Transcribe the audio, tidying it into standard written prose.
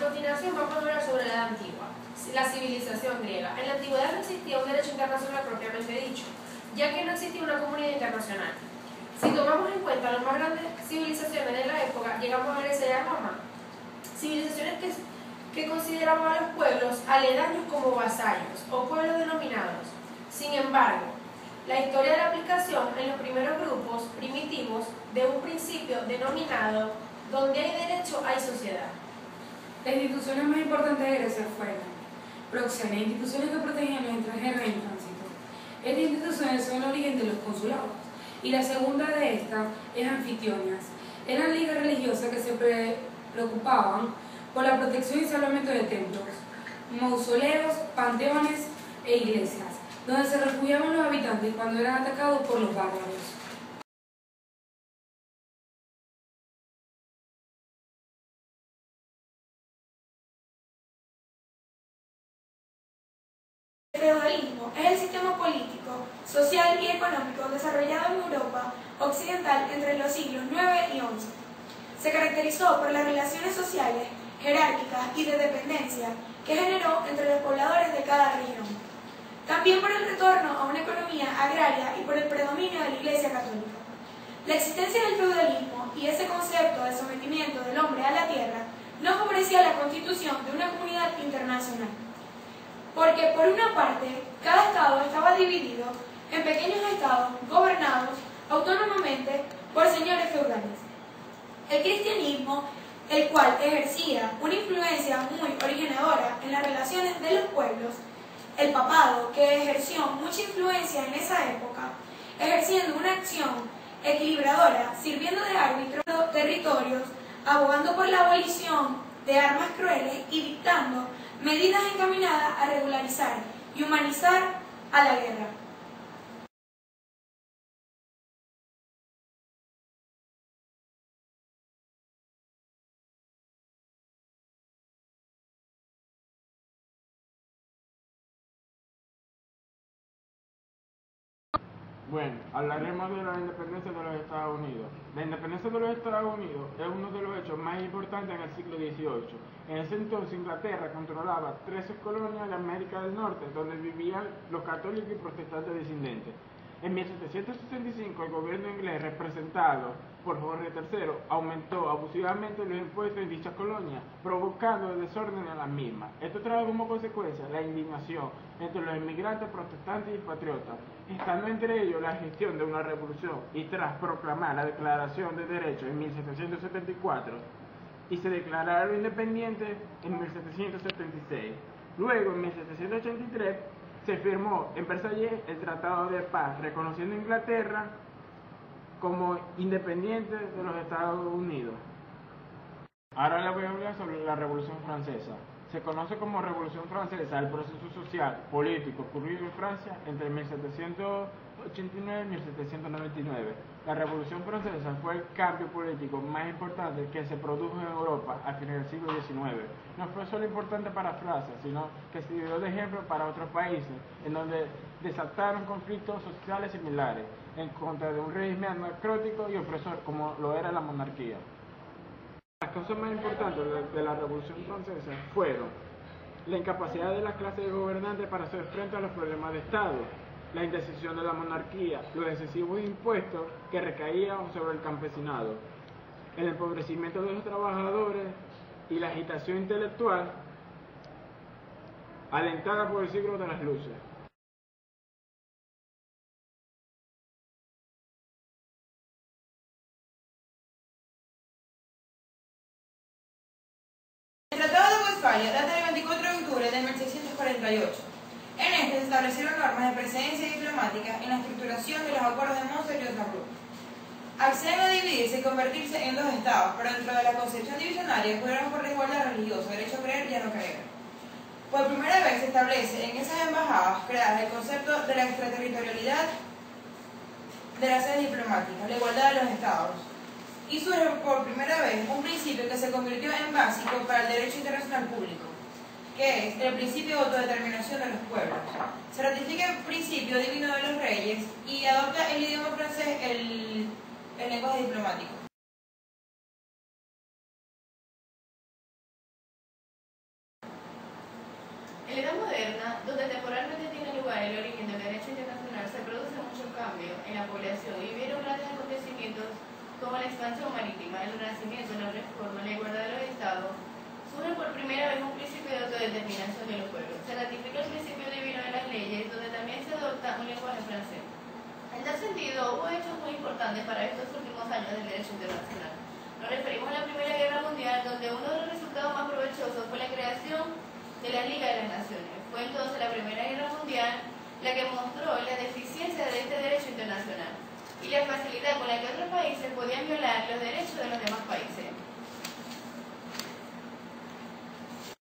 continuación vamos a hablar sobre la Edad Antigua, la civilización griega. En la antigüedad no existía un derecho internacional propiamente dicho, ya que no existía una comunidad internacional. Si tomamos en cuenta las más grandes civilizaciones de la época, llegamos a Grecia y a Roma, civilizaciones que consideraban a los pueblos aledaños como vasallos o pueblos denominados. Sin embargo, la historia de la aplicación en los primeros grupos primitivos de un principio denominado donde hay derecho hay sociedad. Las instituciones más importantes de Grecia fueron proxenas, instituciones que protegían a los extranjeros en tránsito. Estas instituciones son el origen de los consulados, y la segunda de estas es anfitrionias. Eran ligas religiosas que se preocupaban por la protección y salvamento de templos, mausoleos, panteones e iglesias, donde se refugiaban los habitantes cuando eran atacados por los bárbaros. El feudalismo es el sistema político, social y económico desarrollado en Europa occidental entre los siglos IX y XI. Se caracterizó por las relaciones sociales, jerárquicas y de dependencia que generó entre los pobladores de cada región. También por el retorno a una economía agraria y por el predominio de la Iglesia católica. La existencia del feudalismo y ese concepto de sometimiento del hombre a la tierra no favorecía la constitución de una comunidad internacional, porque por una parte, cada estado estaba dividido en pequeños estados gobernados autónomamente por señores feudales. El cristianismo, el cual ejercía una influencia muy originadora en las relaciones de los pueblos, el papado, que ejerció mucha influencia en esa época, ejerciendo una acción equilibradora, sirviendo de árbitro de territorios, abogando por la abolición de armas crueles y dictando medidas encaminadas a regularizar y humanizar a la guerra. Bueno, hablaremos de la independencia de los Estados Unidos. La independencia de los Estados Unidos es uno de los hechos más importantes en el siglo XVIII. En ese entonces Inglaterra controlaba 13 colonias de América del Norte, donde vivían los católicos y protestantes disidentes. En 1765 el gobierno inglés, representado por Jorge III, aumentó abusivamente los impuestos en dichas colonias, provocando desorden en las mismas. Esto trajo como consecuencia la indignación entre los inmigrantes protestantes y patriotas, estando entre ellos la gestión de una revolución y tras proclamar la Declaración de Derechos en 1774 y se declararon independientes en 1776. Luego, en 1783, se firmó en Versalles el Tratado de Paz, reconociendo a Inglaterra como independiente de los Estados Unidos. Ahora les voy a hablar sobre la Revolución Francesa. Se conoce como Revolución Francesa el proceso social, político ocurrido en Francia entre 1789 y 1799. La Revolución Francesa fue el cambio político más importante que se produjo en Europa a finales del siglo XIX. No fue solo importante para Francia, sino que sirvió de ejemplo para otros países, en donde desataron conflictos sociales similares en contra de un régimen anacrótico y opresor como lo era la monarquía. Las causas más importantes de la Revolución Francesa fueron la incapacidad de las clases gobernantes para hacer frente a los problemas de Estado, la indecisión de la monarquía, los excesivos impuestos que recaían sobre el campesinado, el empobrecimiento de los trabajadores y la agitación intelectual alentada por el siglo de las luces. El Tratado de Westfalia data del 24 de octubre de 1648. En este se establecieron normas de precedencia diplomática en la estructuración de los acuerdos de Münster y Osnabrück. Acceden a dividirse y convertirse en dos estados, pero dentro de la concepción divisionaria pudieron por la igualdad religiosa, derecho a creer y a no creer. Por primera vez se establece en esas embajadas creadas el concepto de la extraterritorialidad de las sedes diplomáticas, la igualdad de los estados. Y surge por primera vez un principio que se convirtió en básico para el derecho internacional público, que es el principio de autodeterminación de los pueblos. Se ratifica el principio divino de los reyes y adopta el idioma francés el lenguaje diplomático. En la Edad Moderna, donde temporalmente tiene lugar el origen del derecho internacional, se produce mucho cambio en la población y vivieron grandes acontecimientos como la expansión marítima, el renacimiento, la reforma, la igualdad de los estados. Surge por primera vez un principio de autodeterminación de los pueblos. Se ratifica el principio divino de las leyes, donde también se adopta un lenguaje francés. En tal sentido, hubo hechos muy importantes para estos últimos años del derecho internacional. Nos referimos a la Primera Guerra Mundial, donde uno de los resultados más provechosos fue la creación de la Liga de las Naciones. Fue entonces la Primera Guerra Mundial la que mostró la deficiencia de este derecho internacional y la facilidad con la que otros países podían violar los derechos de los demás países.